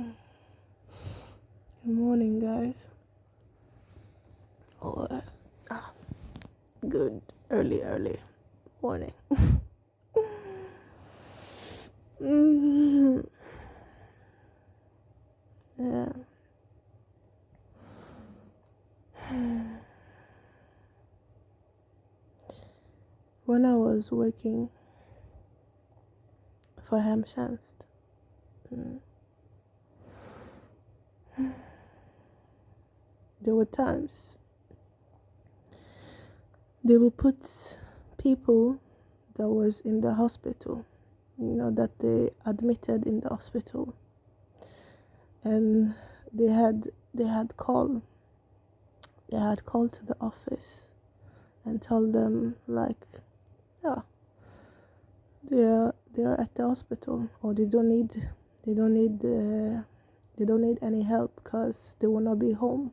Good morning, guys. Or good early morning. Mm, yeah. When I was working for Hamshanst, there were times they would put people that was in the hospital, that they admitted in the hospital, and they had call to the office and tell them like, yeah, they are at the hospital, or they don't need they don't need any help because they will not be home.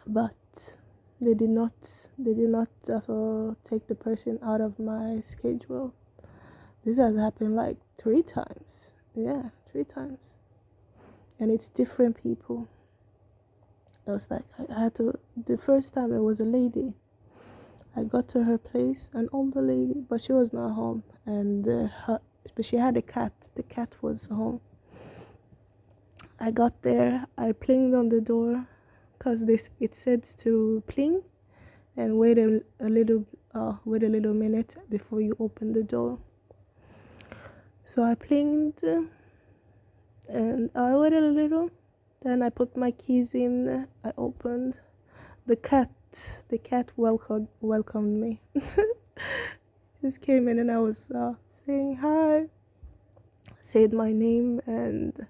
But they did not take the person out of my schedule. This has happened like 3 times. Yeah, 3 times. And it's different people. It was like I had to, the first time it was a lady. I got to her place, an older lady, but she was not home. And but she had a cat. The cat was home. I got there. I plinged on the door because it said to pling and wait a little minute before you open the door. So I plinged and I waited a little. Then I put my keys in. I opened. The cat welcomed me. Just came in and I was saying hi, said my name and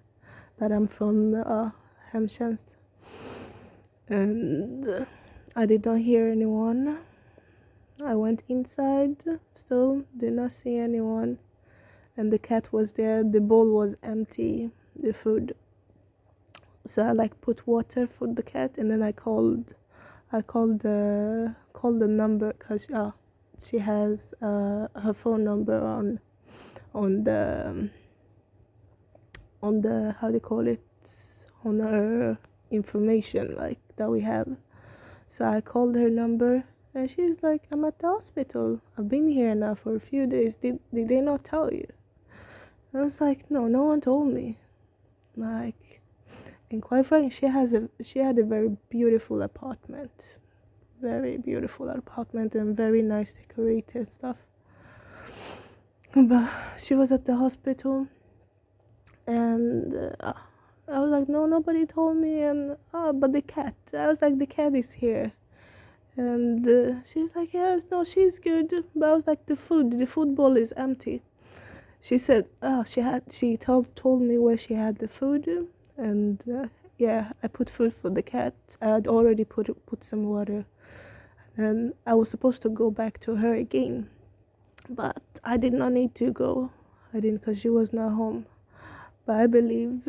that I'm from Hamshanst. And I did not hear anyone. I went inside, still did not see anyone. And the cat was there. The bowl was empty, the food. So I put water for the cat, and then I called the number because she has her phone number on the how do you call it, on her information that we have. So I called her number, and she's like, I'm at the hospital. I've been here now for a few days. Did they not tell you? I was like, no one told me. And quite frankly, she had a very beautiful apartment. Very beautiful apartment and very nice decorated stuff. But she was at the hospital, and I was like, no, nobody told me. And but the cat. I was like, the cat is here. And she's like, yes, no, she's good. But I was like, the food bowl is empty. She said, she told me where she had the food. And yeah, I put food for the cat. I had already put some water. And I was supposed to go back to her again. But I did not need to go. I didn't, because she was not home. But I believe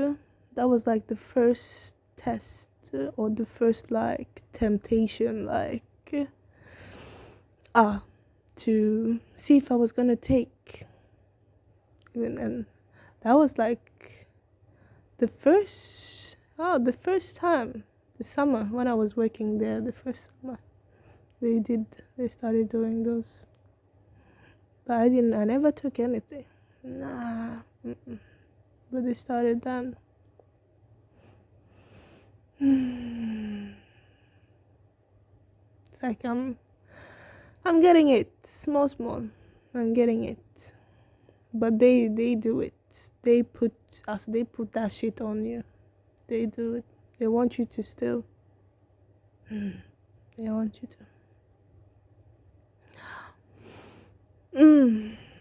that was the first test, or the first temptation, to see if I was gonna take. And that was the first time, the summer when I was working there, the first summer they started doing those. But I never took anything. Nah. Mm-mm. But they started then. It's like I'm getting it, small. I'm getting it. But they do it. They put that shit on you. They do it. They want you to steal. They want you to.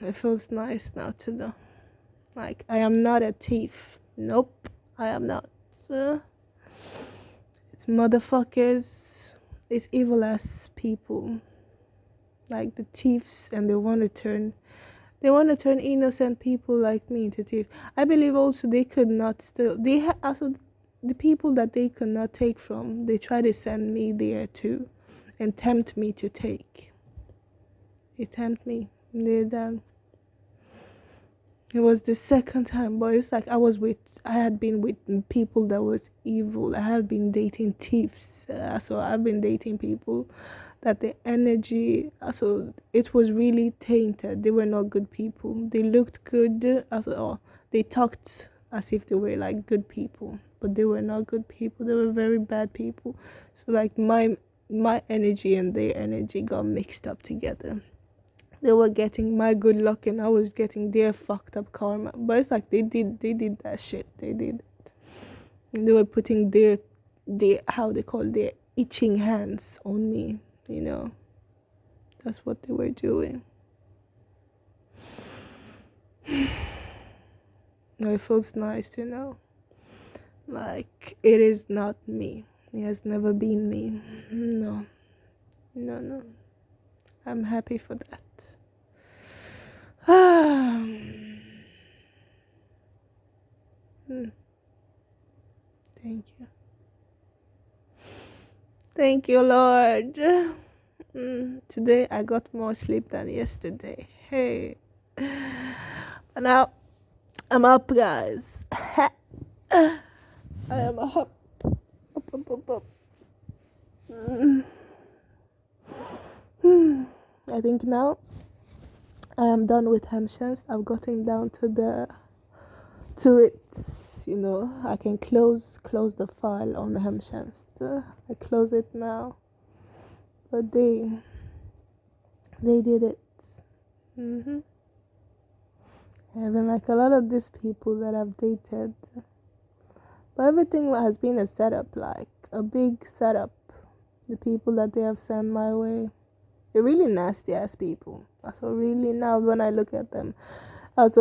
It feels nice now to know. I am not a thief. Nope, I am not. It's motherfuckers. It's evil ass people. Like the thieves, and they want to turn innocent people like me into thieves. I believe also they could not steal. Also the people that they could not take from, they try to send me there too, and tempt me to take. They tempt me. They're done. It was the second time, but it's like I had been with people that was evil. I had been dating thieves. So I've been dating people that the energy, so it was really tainted. They were not good people. They looked good, they talked as if they were like good people, but they were not good people. They were very bad people. So like my energy and their energy got mixed up together. They were getting my good luck and I was getting their fucked up karma. But it's like they did that shit. They did. And they were putting their how they call their itching hands on me, you know. That's what they were doing. It feels nice to know. Like it is not me. It has never been me. No. No, no. I'm happy for that. Hmm. Thank you. Thank you, Lord. Today I got more sleep than yesterday. Hey. And now I'm up, guys. I am up. Up. I think now I am done with Hampshires. I've gotten down to it. You know, I can close the file on the Hampshires. I close it now. But they did it. Mm-hmm. And like a lot of these people that I've dated, but everything has been a setup, like a big setup. The people that they have sent my way, they're really nasty ass people. So really now when I look at them, as if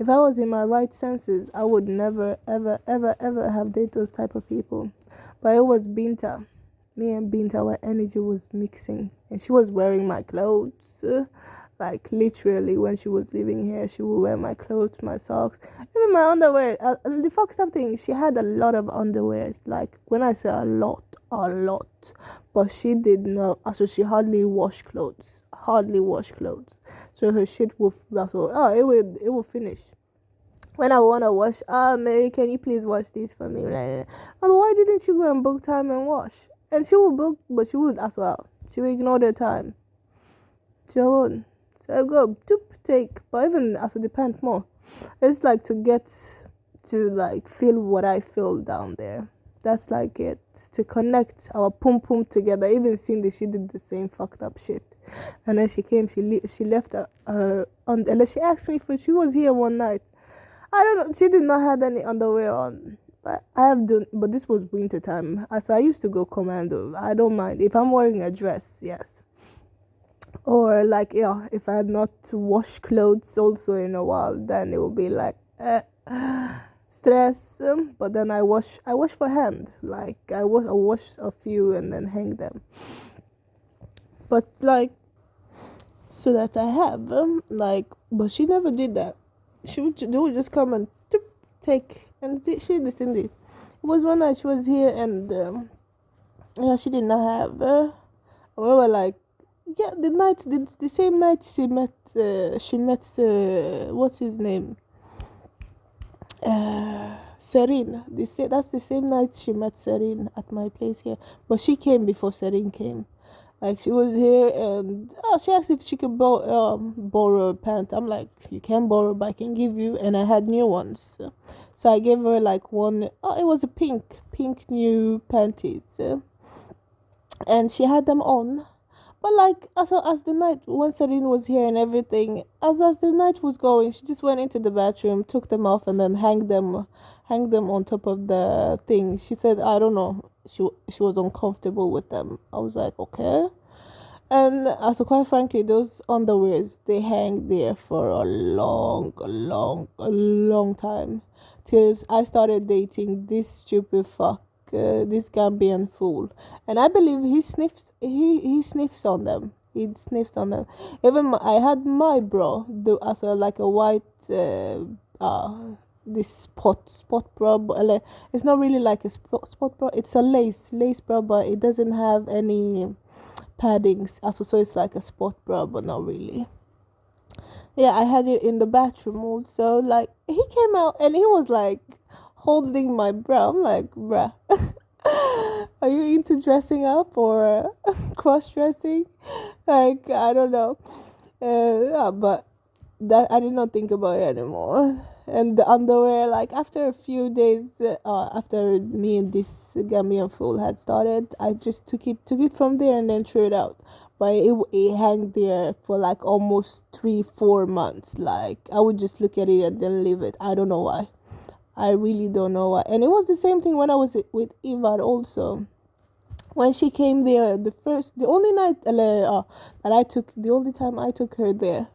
I was in my right senses, I would never ever ever ever have dated those type of people. But it was Binta. Me and Binta, our energy was mixing, and she was wearing my clothes. Like literally, when she was living here, she would wear my clothes, my socks, even my underwear. The fucked up thing, she had a lot of underwears. Like when I say a lot. But she did not. Also, she hardly wash clothes. Hardly wash clothes. So her shit will. So it will finish. When I wanna wash, Mary, can you please wash this for me? Like, why didn't you go and book time and wash? And she would book, but she would as well. She would ignore the time. She won't. So I go take, but even also depend more. It's like to get to like feel what I feel down there. That's like it, to connect our pum pum together. Even Cindy, she did the same fucked up shit, and then she came. She left her on. And she asked me for. She was here one night. I don't know. She did not have any underwear on. But I have done. But this was winter time. So I used to go commando. I don't mind if I'm wearing a dress. Yes. Or like if I had not washed clothes also in a while, then it would be like stress. But then I wash for hand. Like I wash a few and then hang them. But like so that I have like, but she never did that. They would just come and take, and she did Cindy. It was one night she was here and yeah, she did not have. We were like, yeah, the same night she met what's his name, Serene. That's the same night she met Serene at my place here, but she came before Serene came. Like she was here and she asked if she could borrow a pant. I'm like, you can borrow, but I can give you. And I had new ones, so I gave her like one. Oh, it was a pink new panties, and she had them on. But like also as the night when Serene was here and everything, as the night was going, she just went into the bathroom, took them off, and then hang them on top of the thing. She said, I don't know, she was uncomfortable with them. I was like, okay. And also, quite frankly, those underwears they hang there for a long time, till I started dating this stupid fuck, this Gambian fool, and I believe he sniffs. He sniffs on them. He sniffs on them. Even I had my bra, also like a white this spot bra, but it's not really like a spot bra. It's a lace bra, but it doesn't have any paddings. So it's like a sport bra, but not really. Yeah, I had it in the bathroom also. Like, he came out and he was like holding my bra. I'm like, bruh, are you into dressing up or cross dressing? Like, I don't know. Yeah, but that I did not think about it anymore. And the underwear, like after a few days, after me and this Gambian fool had started, I just took it from there and then threw it out. But it hung there for like almost 3 4 months. Like I would just look at it and then leave it. I don't know why. I really don't know why. And it was the same thing when I was with Ivar also. When she came there, the only night that I took, the only time I took her there,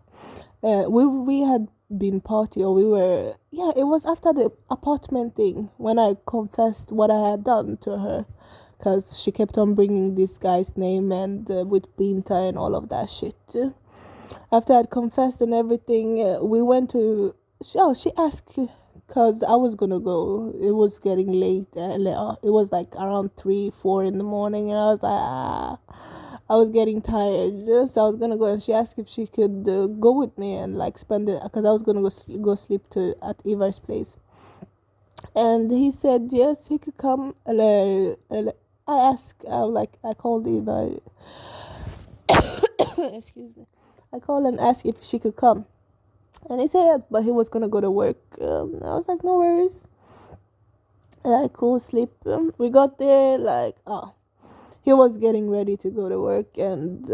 we had been party, or we were, yeah, it was after the apartment thing when I confessed what I had done to her, because she kept on bringing this guy's name and with Pinta and all of that shit. After I'd confessed and everything, we went to. She asked because I was gonna go. It was getting late. It was like around 3 4 in the morning, and I was like, I was getting tired, so I was gonna go. And she asked if she could go with me and like spend it, because I was gonna go sleep to at Ivar's place. And he said yes, he could come. I asked, I called Ivar. Excuse me. I called and asked if she could come. And he said, yeah, but he was gonna go to work. I was like, no worries. Like, cool, sleep. We got there, like, he was getting ready to go to work, and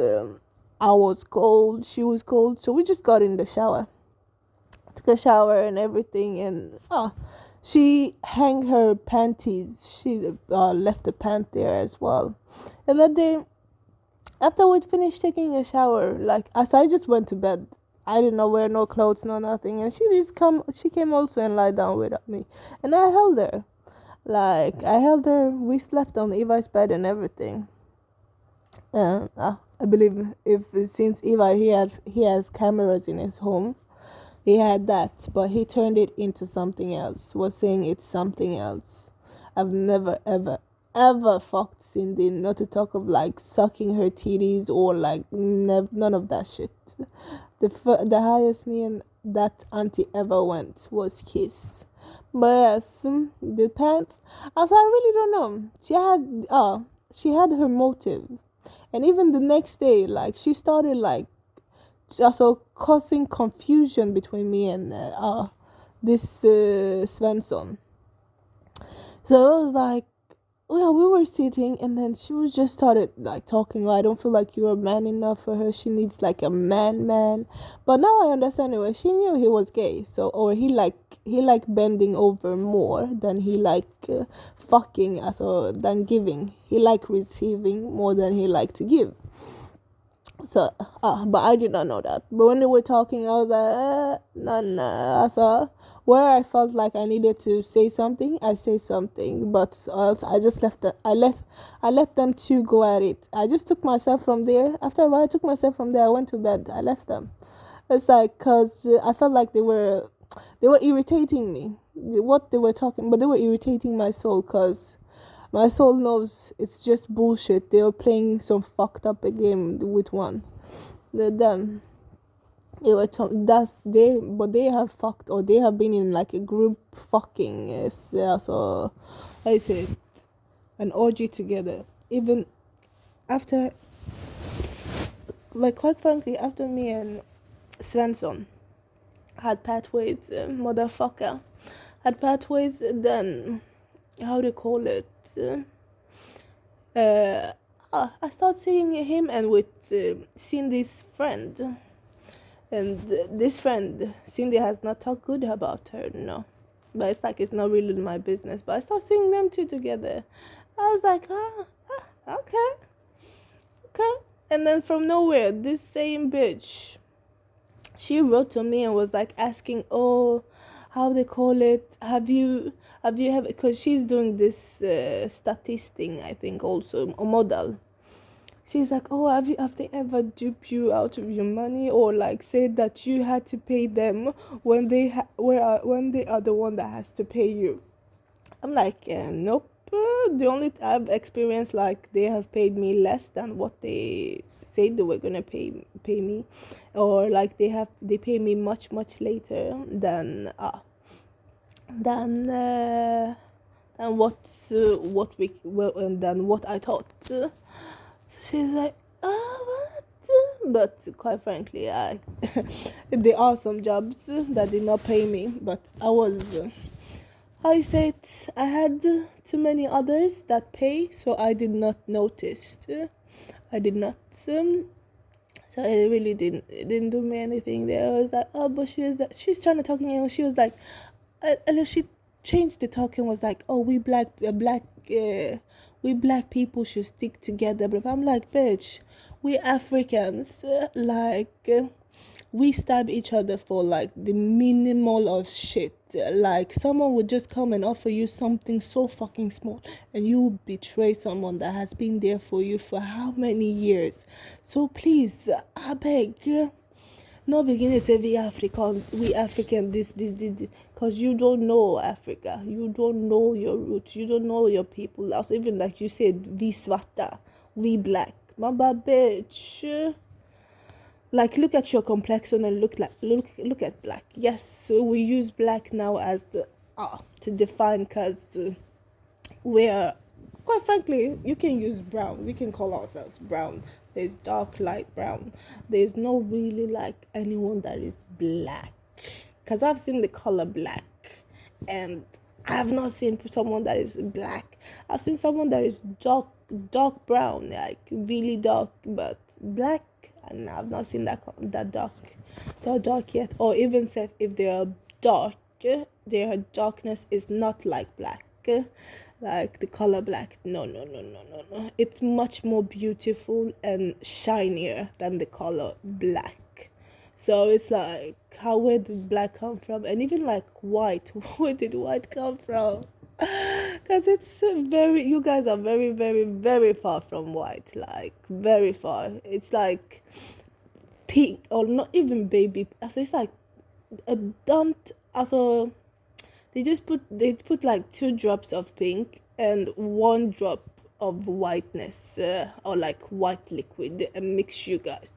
I was cold. She was cold, so we just got in the shower. Took a shower and everything, and she hung her panties. She left the pant there as well. And that day, after we'd finished taking a shower, like as I just went to bed, I did not wear no clothes, no nothing, and she came also and lied down with me, and I held her, like I held her. We slept on Ivar's bed and everything. And I believe if since Ivar he has cameras in his home, he had that, but he turned it into something else. Was saying it's something else. I've never ever fucked Cindy. Not to talk of like sucking her titties or like none of that shit. The highest me and that auntie ever went was kiss. But yes, the pants. Also, I really don't know. She had her motive, and even the next day, like she started like also causing confusion between me and this Svensson. So it was like, well, we were sitting, and then she was just started like talking. Like, I don't feel like you're a man enough for her. She needs like a man. But now I understand it. She knew he was gay, so or he like bending over more than he like fucking, than giving. He like receiving more than he like to give. So, but I did not know that. But when they were talking, I was like, nah. So, where I felt like I needed to say something, I say something. But else, I just left the, I let them two go at it. I just took myself from there. After a while, I took myself from there. I went to bed. I left them. It's like, cause I felt like they were irritating me. What they were talking, but they were irritating my soul, cause my soul knows it's just bullshit. They were playing some fucked up a game with one. Them. They were but they have fucked, or they have been in like a group fucking. So I say an orgy together. Even after, like quite frankly, after me and Svensson had pathways, motherfucker had pathways. Then how do you call it? I start seeing him and with Cindy's friend, and this friend Cindy has not talked good about her, no, but it's like it's not really my business. But I start seeing them two together. I was like, okay, and then from nowhere, this same bitch, she wrote to me and was like asking, oh, how they call it, have because she's doing this statistic, I think, also a model. She's like, oh, have they ever duped you out of your money, or like said that you had to pay them when they when they are the one that has to pay you? I'm like, nope, The only I've experienced, like, they have paid me less than what they said they were gonna pay me, or like they pay me much later than uh, than what we well and than what I thought. So she's like, what? But quite frankly, I there are some jobs that did not pay me, but I said I had too many others that pay, so I did not notice. I did not. So it really didn't do me anything there. I was like, oh, but she's trying to talk to me, and she was like, and she changed the talk and was like, oh, we black people should stick together. But I'm like, bitch, we Africans, we stab each other for like the minimal of shit. Like someone would just come and offer you something so fucking small, and you betray someone that has been there for you for how many years. So please, I beg, no begin to say we African, this, because you don't know Africa, you don't know your roots, you don't know your people. Also, even like you said, we swata, we black, mama bitch. Like, look at your complexion and look at black. Yes, so we use black now as to define, because we're, quite frankly, you can use brown, we can call ourselves brown. There's dark, light brown. There's no really like anyone that is black, because I've seen the color black, and I have not seen someone that is black. I've seen someone that is dark brown, like really dark, but black, and I've not seen that dark yet. Or even if they are dark, their darkness is not like black, like the color black. No. It's much more beautiful and shinier than the color black. So it's like, where did black come from? And even like white, where did white come from? Because it's you guys are very far from white, like very far. It's like pink, or not even baby. So it's like a don't. Also, they put like 2 drops of pink and 1 drop of whiteness, or like white liquid, and mix you guys,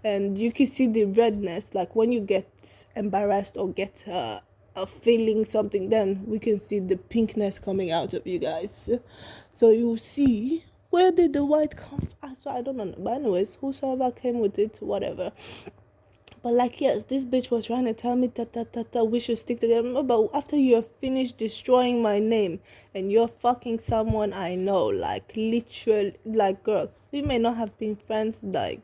and you can see the redness. Like when you get embarrassed or get a feeling something, then we can see the pinkness coming out of you guys. So you see, where did the white come from? So I don't know, but anyways, whosoever came with it, whatever. But like, yes, this bitch was trying to tell me we should stick together. But after you have finished destroying my name, and you're fucking someone I know, like literally, like, girl, we may not have been friends. Like,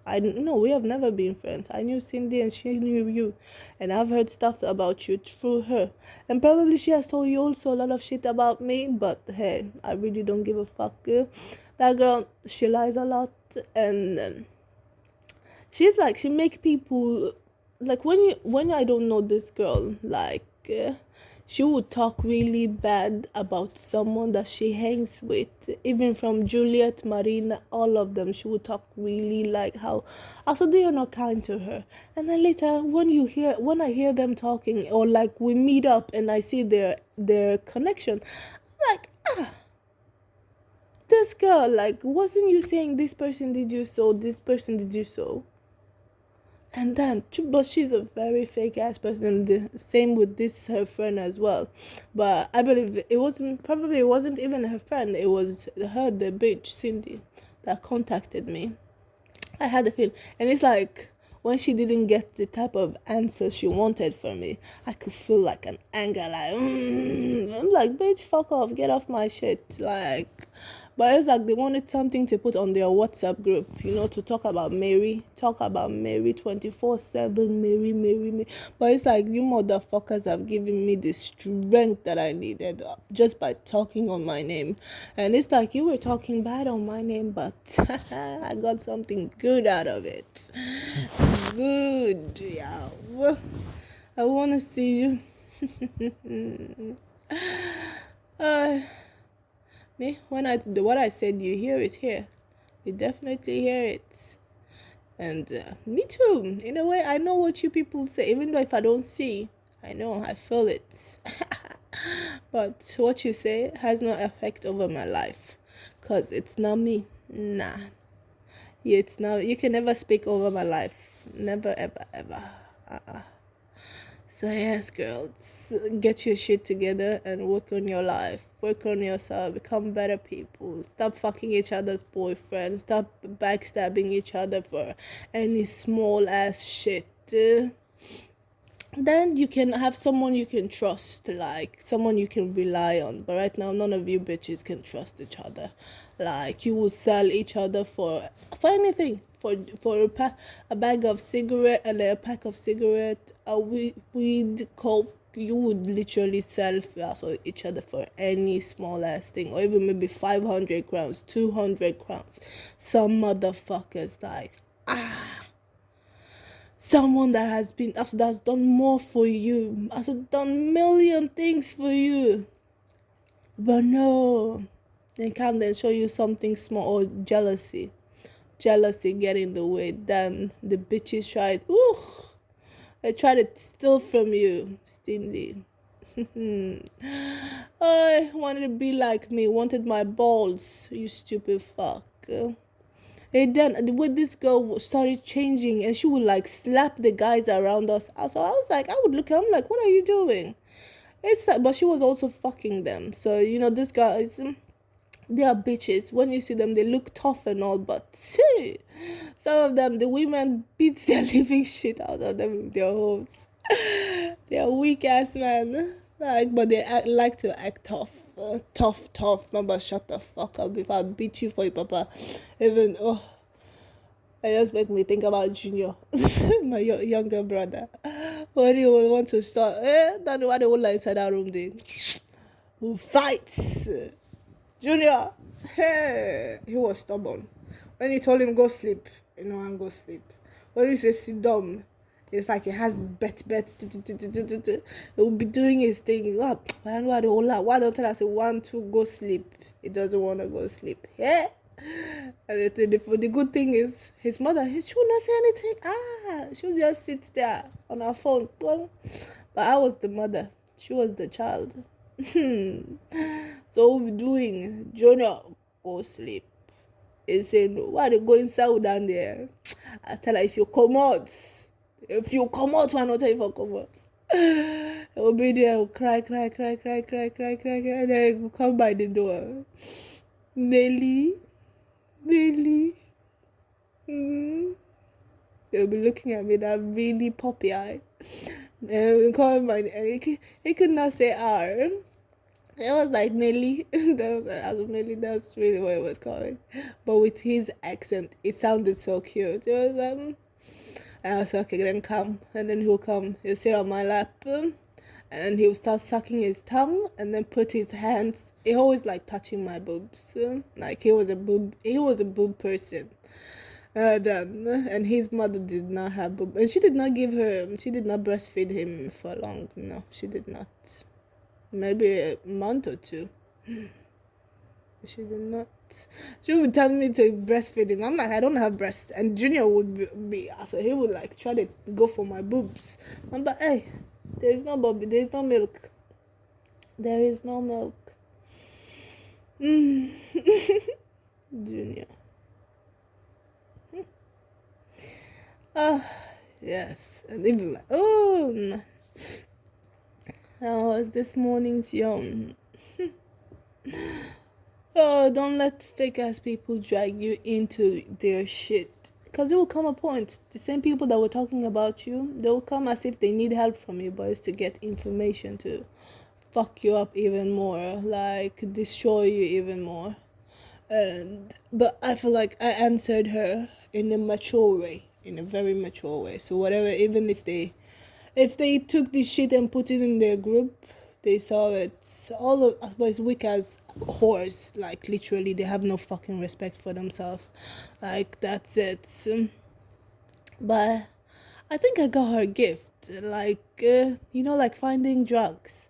I know we have never been friends. I knew Cindy and she knew you, and I've heard stuff about you through her, and probably she has told you also a lot of shit about me. But hey, I really don't give a fuck. That girl, she lies a lot, and she's like, she make people, like, when I don't know this girl, like, she would talk really bad about someone that she hangs with, even from Juliet, Marina, all of them. She would talk really like how also they are not kind to her. And then later, when I hear them talking, or like we meet up and I see their connection, I'm like, this girl, like, wasn't you saying this person did you so, this person did you so? And then, but she's a very fake ass person. The same with this her friend as well. But I believe it wasn't even her friend. It was her, the bitch Cindy, that contacted me. I had a feeling, and it's like when she didn't get the type of answer she wanted from me, I could feel like an anger, like I'm like, bitch, fuck off, get off my shit, like. But it's like they wanted something to put on their WhatsApp group, to talk about Mary 24/7, Mary. But it's like, you motherfuckers have given me the strength that I needed just by talking on my name. And it's like, you were talking bad on my name, but I got something good out of it. Good, yeah. I want to see you. Me, what I said, you hear it here. You definitely hear it. And me too. In a way, I know what you people say. Even though if I don't see, I know, I feel it. But what you say has no effect over my life, cause it's not me. Nah, yeah, it's not. You can never speak over my life. Never, ever, ever. Uh-uh. So yes, girls, get your shit together and work on your life. Work on yourself. Become better people. Stop fucking each other's boyfriends. Stop backstabbing each other for any small ass shit. Then you can have someone you can trust, like someone you can rely on. But right now, none of you bitches can trust each other. Like you will sell each other for anything, for a bag of cigarette, a pack of cigarette, a weed, coke. You would literally sell so each other for any small ass thing, or even maybe 500 crowns, 200 crowns. Some motherfuckers like someone that has been that's done more for you, has done million things for you, but no, they can't then show you something small, or jealousy get in the way. Then the bitches tried, they try to steal from you, stingy. I wanted to be like me, wanted my balls, you stupid fuck. And then when this girl started changing, and she would like slap the guys around us. So I was like, I would look at her, I'm like, what are you doing? It's like, but she was also fucking them. So this guys, they are bitches. When you see them, they look tough and all, but see, some of them, the women beat their living shit out of them with their hoes. They are weak ass man. Like, but they like to act tough, tough. Mama, shut the fuck up if I beat you for you, papa. Even it just make me think about Junior, my younger brother. When he would want to start, that's why they would like inside that room. They who fights. Junior, hey, he was stubborn. When he told him go sleep, and go sleep. When he says sit down, it's like he has bet. He will be doing his thing. Why don't I say 1, 2, go sleep? He doesn't want to go sleep. Yeah. And the good thing is his mother, she would not say anything. She would just sit there on her phone. But I was the mother. She was the child. So what we doing? Junior, go sleep. He said, no, why they going south down there? I tell her, if you come out, why not tell you for come out? I will be there, will cry, and then I will come by the door. Melly. They'll be looking at me that really poppy eye. And call my he could not say R. It was like Nelly. That's really what it was called. But with his accent, it sounded so cute. It was I was like, okay, then come. And then he'll sit on my lap, and then he'll start sucking his thumb, and then put his hands. He always like touching my boobs. Like he was a boob person. And his mother did not have boob, and she did not breastfeed him for long. No, she did not. Maybe a month or two. She did not. She would tell me to breastfeed him. I'm like, I don't have breasts. And Junior would be so he would like try to go for my boobs. I'm like, hey, there's no milk. There is no milk. Junior. Yes. And even like, no. How was this morning's yawn? Don't let fake ass people drag you into their shit. Because it will come a point, the same people that were talking about you, they will come as if they need help from you, but it's to get information to fuck you up even more, like destroy you even more. But I feel like I answered her in a mature way, in a very mature way. So whatever, even if they took this shit and put it in their group, they saw it. All of as weak as whores, like literally, they have no fucking respect for themselves. Like that's it. But I think I got her a gift, like like finding drugs.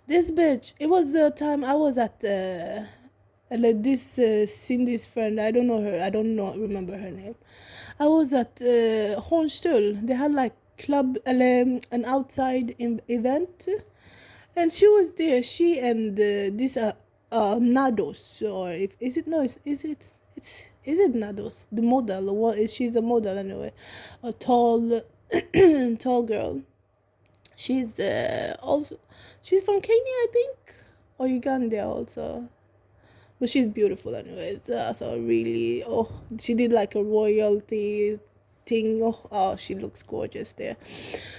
This bitch. It was the time I was at like this Cindy's friend. I don't know her. I don't know. Remember her name. I was at Hornstull. They had like club an outside event. and she was there. She and this Nados, or if is it no, is it Nados, the model? What is she's a model anyway, a tall, tall girl. She's also she's from Kenya, I think, or Uganda also. But she's beautiful anyways. So really, oh, she did like a royalty thing. Oh, she looks gorgeous there.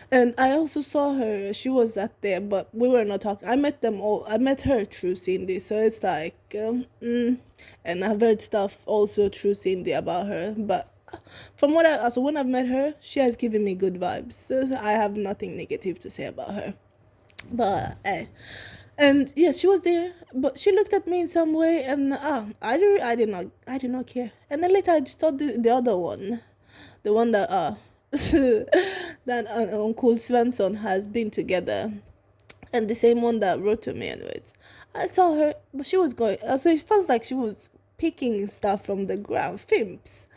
And I also saw her. She was at there, but we were not talking. I met them all. I met her through Cindy. So it's like, and I've heard stuff also through Cindy about her. But from what I, so when I've met her, she has given me good vibes. So I have nothing negative to say about her. But and yes, she was there, but she looked at me in some way, and I did not care. And then later I just saw the other one, the one that that Uncle Svensson has been together, and the same one that wrote to me. Anyways, I saw her, but she was going. Also, it felt like she was picking stuff from the ground, films.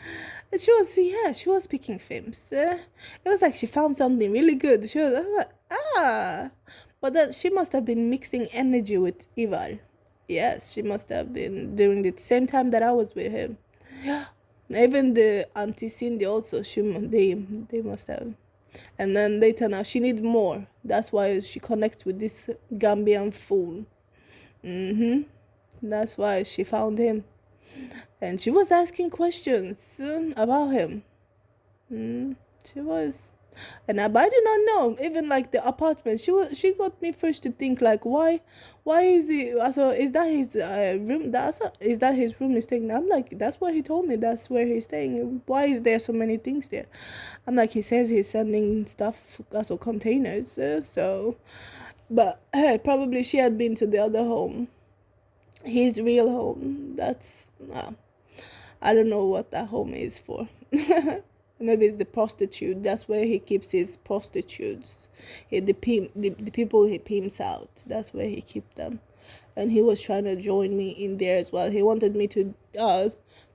And she was, yeah, she was picking films. It was like she found something really good. I was like, but then she must have been mixing energy with Ivar. Yes, she must have been during the same time that I was with him. Yeah. Even the Auntie Cindy also, they must have. And then later now, she need more. That's why she connects with this Gambian fool. That's why she found him. And she was asking questions about him. She was. But I did not know. Even like the apartment, she got me first to think like, why is he? Also, is that his room? Is that his room he's staying? I'm like, that's what he told me. That's where he's staying. Why is there so many things there? I'm like, he says he's sending stuff, also containers. So, but hey, probably she had been to the other home, his real home. That's I don't know what that home is for. Maybe it's the prostitute. That's where he keeps his prostitutes. The people he pimps out. That's where he keeps them. And he was trying to join me in there as well. He wanted me to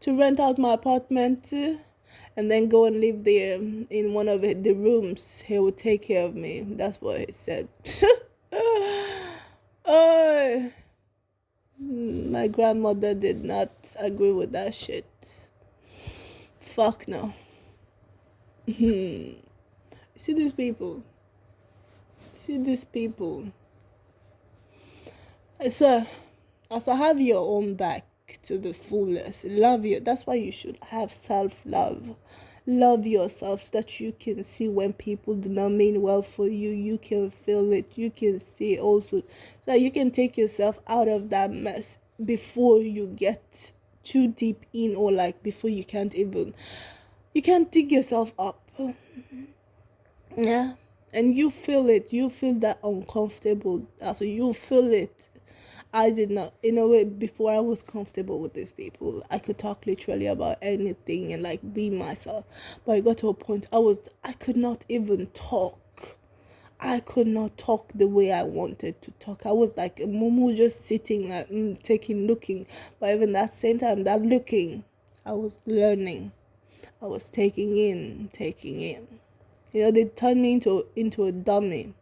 rent out my apartment and then go and live there in one of the rooms. He would take care of me. That's what he said. My grandmother did not agree with that shit. Fuck no. See these people. So, have your own back to the fullest. Love you. That's why you should have self-love. Love yourself so that you can see when people do not mean well for you. You can feel it. You can see also. So you can take yourself out of that mess before you get too deep in, or like before you can't dig yourself up. Yeah. And you feel it. You feel that uncomfortable. Also, you feel it. I did not, in a way, before I was comfortable with these people, I could talk literally about anything and like be myself. But I got to a point I could not even talk. I could not talk the way I wanted to talk. I was like a mumu, just sitting, like looking. But even that same time, that looking, I was learning. I was taking in. They turned me into a dummy.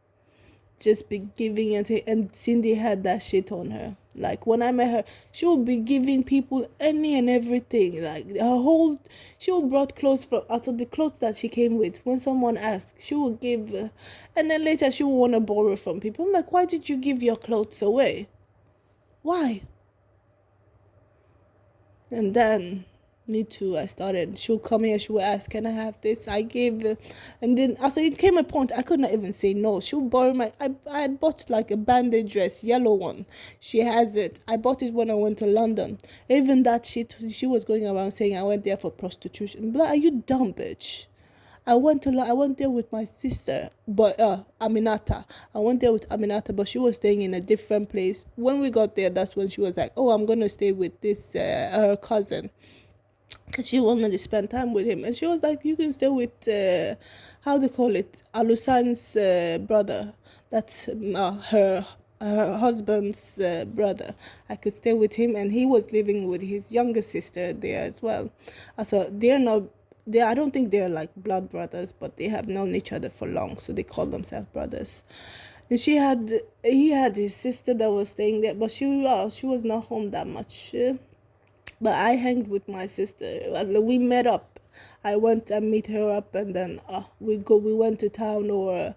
Just be giving and Cindy had that shit on her. Like when I met her, she would be giving people any and everything. Like she would brought clothes from out of the clothes that she came with. When someone asked, she would give, and then later she would want to borrow from people. I'm like, why did you give your clothes away? Why? And then me too, I started. She'll come here, she will ask, can I have this? I gave, and then also it came a point I could not even say no. She'll borrow I had bought like a bandage dress, yellow one. She has it. I bought it when I went to London. Even that shit, she was going around saying I went there for prostitution. But are you dumb, bitch? I went there with my sister, but Aminata. I went there with Aminata, but she was staying in a different place. When we got there, that's when she was like, "Oh, I'm gonna stay with this her cousin," because she wanted to spend time with him. And she was like, you can stay with how they call it, Alusan's brother. That's her husband's brother. I could stay with him, and he was living with his younger sister there as well. So they're not, I don't think they're like blood brothers, but they have known each other for long, so they call themselves brothers. And he had his sister that was staying there, but she was not home that much. But I hanged with my sister. We met up. I went and meet her up, and then we went to town, or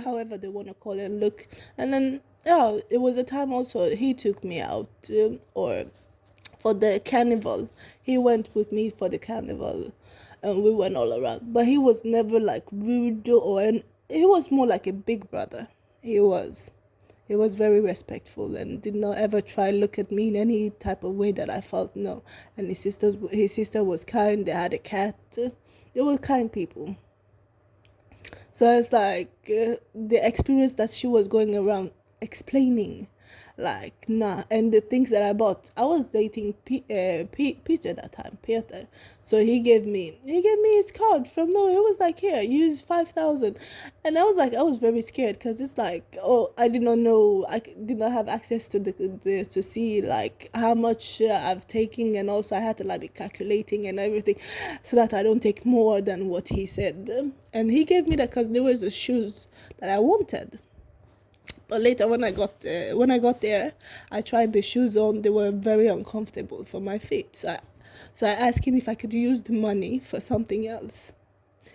however they want to call it. Look, and then yeah, it was a time also he took me out, or for the carnival. He went with me for the carnival, and we went all around. But he was never like rude, and he was more like a big brother. He was. He was very respectful and did not ever try look at me in any type of way that I felt no. And his sister was kind. They had a cat. They were kind people. So it's like the experience that she was going around explaining, like nah. And the things that I bought, I was dating Peter that time, Peter. So he gave me his card from nowhere. It was like, here, use 5,000, and I was like, I was very scared because it's like, oh, I did not know, did not have access to the to see like how much I've taken, and also I had to like be calculating and everything, so that I don't take more than what he said. And he gave me that because there was the shoes that I wanted. But later, when I got there, I tried the shoes on. They were very uncomfortable for my feet. So I asked him if I could use the money for something else,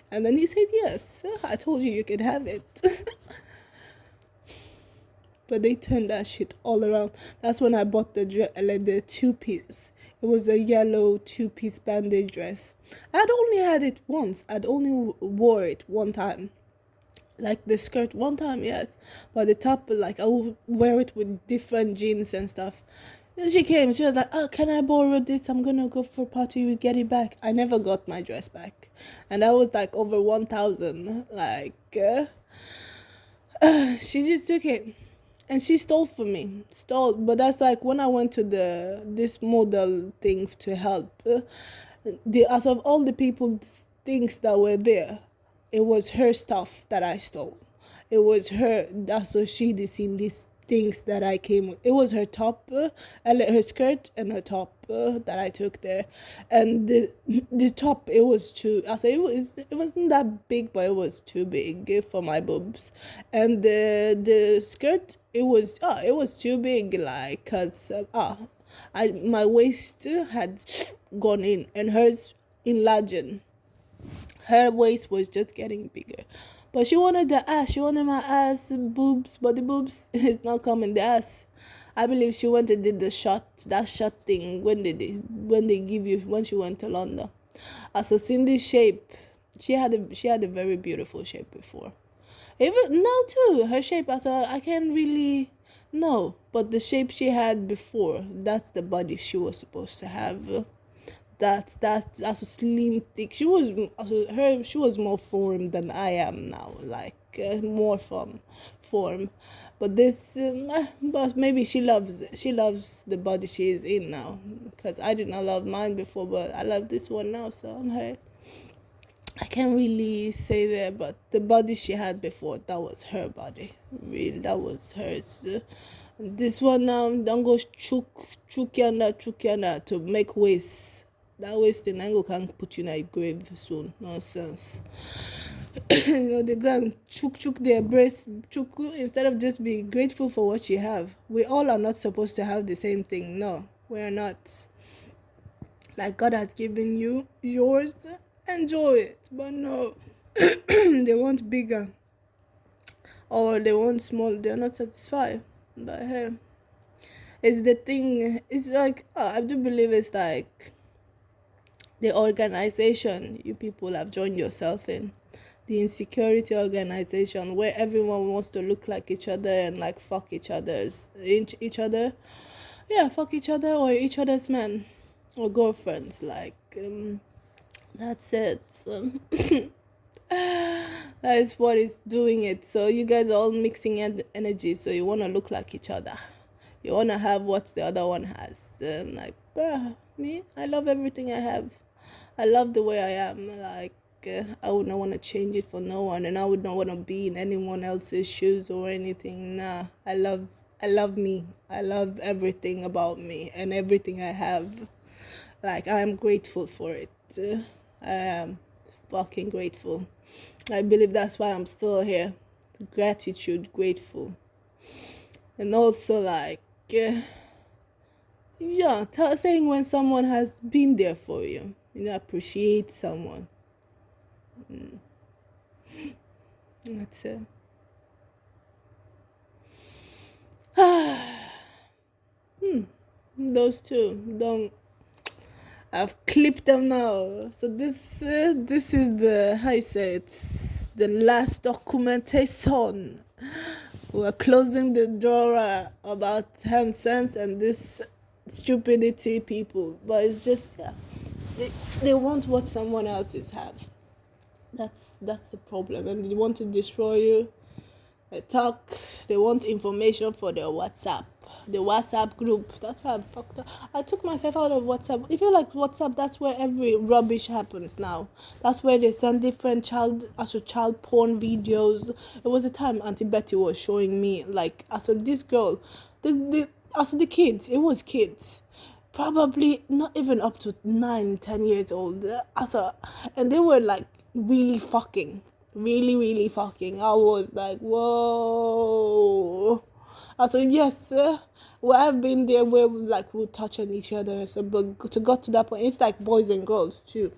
and then he said yes. I told you could have it. But they turned that shit all around. That's when I bought like the 2 piece. It was a yellow 2 piece bandage dress. I'd only had it once. I'd only wore it one time, like the skirt one time, yes, but the top, like I would wear it with different jeans and stuff. Then she was like, oh, can I borrow this? I'm gonna go for a party, you get it back. I never got my dress back, and that was like over 1,000. Like she just took it, and she stole from me, stole. But that's like when I went to this model thing to help, the out of all the people's things that were there, it was her stuff that I stole. It was her. That's so she did seen these things that I came with. It was her top, and her skirt and her top that I took there, and the top, it was too. I say it wasn't that big, but it was too big for my boobs, and the skirt, it was too big, like cause I my waist had gone in, and hers enlarging. Her waist was just getting bigger. But she wanted the ass. She wanted my ass, boobs, but the boobs is not coming. The ass. I believe she went and did that shot thing when they give you when she went to London. As a Cindy's shape, she had a very beautiful shape before. Even now too, her shape as I can't really no, but the shape she had before, that's the body she was supposed to have. That's a slim thick. She was more form than I am now, like more form. But but maybe she loves the body she is in now, because I did not love mine before, but I love this one now. So I'm her. I can't really say that, but the body she had before, that was her body. Really, that was hers. This one now, don't go chuk to make waste. That waste in Ango can put you in a grave soon. Nonsense. They go and chuk their breast, chuk, instead of just being grateful for what you have. We all are not supposed to have the same thing. No, we are not. Like God has given you yours, enjoy it. But no, they want bigger, or they want small. They're not satisfied. But hey, it's the thing. It's like I do believe it's like the organization you people have joined yourself in, the insecurity organization, where everyone wants to look like each other and like fuck each other. Yeah, fuck each other or each other's men or girlfriends. Like that's it. That is what is doing it. So you guys are all mixing energy. So you want to look like each other. You want to have what the other one has. Like, bruh, me, I love everything I have. I love the way I am. Like, I would not want to change it for no one, and I would not want to be in anyone else's shoes or anything. Nah, I love me. I love everything about me and everything I have. Like, I am grateful for it. I am fucking grateful. I believe that's why I'm still here. gratitude, grateful. And also like, yeah, saying when someone has been there for you, appreciate someone. That's it. Those two, don't. I've clipped them now. So this is the, how you say it, the last documentation. We're closing the door about sense and this stupidity people. But it's just, yeah, they want what someone else's have. That's the problem, and they want to destroy you. They want information for their the WhatsApp group. That's why I fucked up. I took myself out of WhatsApp. If you like WhatsApp, that's where every rubbish happens now. That's where they send different child porn videos. It was a time Auntie Betty was showing me, like, this girl, the kids. It was kids, probably not even up to 9, 10 years old. And they were like really fucking, really, really fucking. I was like, whoa. Yes, we have been there where we're touching each other. So, but to got to that point, it's like boys and girls too.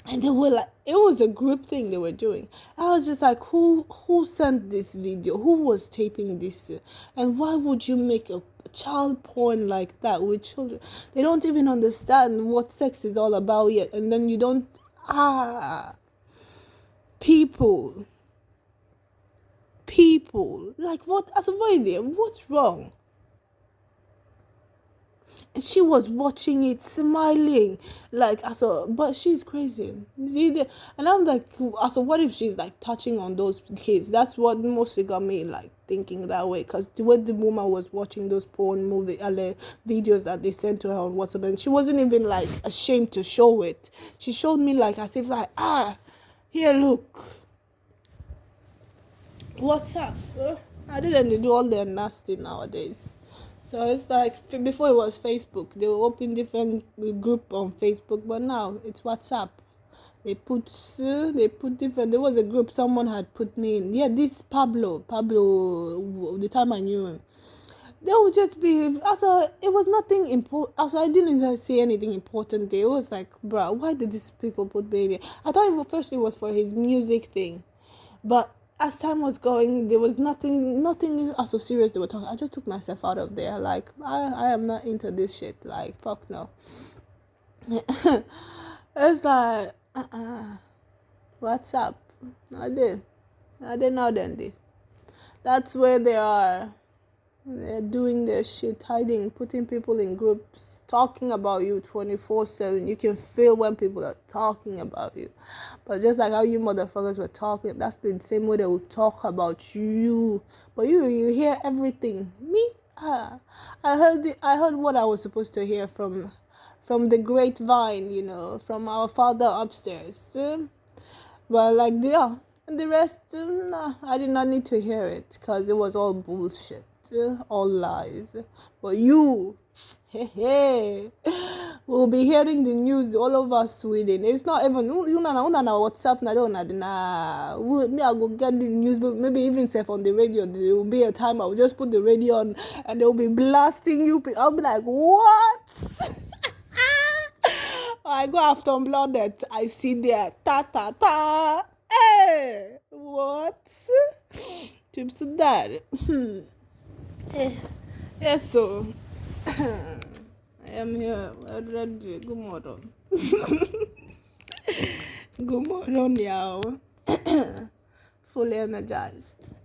And they were like, it was a group thing they were doing. I was just like, who sent this video? Who was taping this? And why would you make a child porn like that with children? They don't even understand what sex is all about yet. And then you don't, people, like what? What's wrong? And she was watching it, smiling, like, but she's crazy. And I'm like, what if she's like touching on those kids? That's what mostly got me like thinking that way, because the way the woman was watching those porn videos that they sent to her on WhatsApp, and she wasn't even like ashamed to show it. She showed me like as if like, here, look, what's up? I didn't do all their nasty nowadays. So it's like, before it was Facebook, they will open different group on Facebook, but now it's WhatsApp. They put different. There was a group someone had put me in. Yeah, this Pablo. The time I knew him, they would just be. It was nothing important. I didn't even see anything important there. It was like, bruh, why did these people put me there? I thought first it was for his music thing, but as time was going, there was nothing so serious they were talking. I just took myself out of there. Like, I am not into this shit. Like, fuck no. It's like, what's up? I did now then. That's where they are. They're doing their shit, hiding, putting people in groups, talking about you 24/7. You can feel when people are talking about you. But just like how you motherfuckers were talking, that's the same way they will talk about you. But you hear everything. Me? I heard what I was supposed to hear from the grapevine, from our father upstairs. But like, and the rest, nah, I did not need to hear it, because it was all bullshit. All lies. But you, we'll be hearing the news all over Sweden. It's not even WhatsApp. Me, I go get the news, but maybe even safe on the radio. There will be a time I will just put the radio on and they'll be blasting you. I'll be like, what? I go after Unblooded. I see there, ta. Hey, what? Tips of that. Yes, so I am here. Ready. Good morning. Good morning, y'all. Fully energized.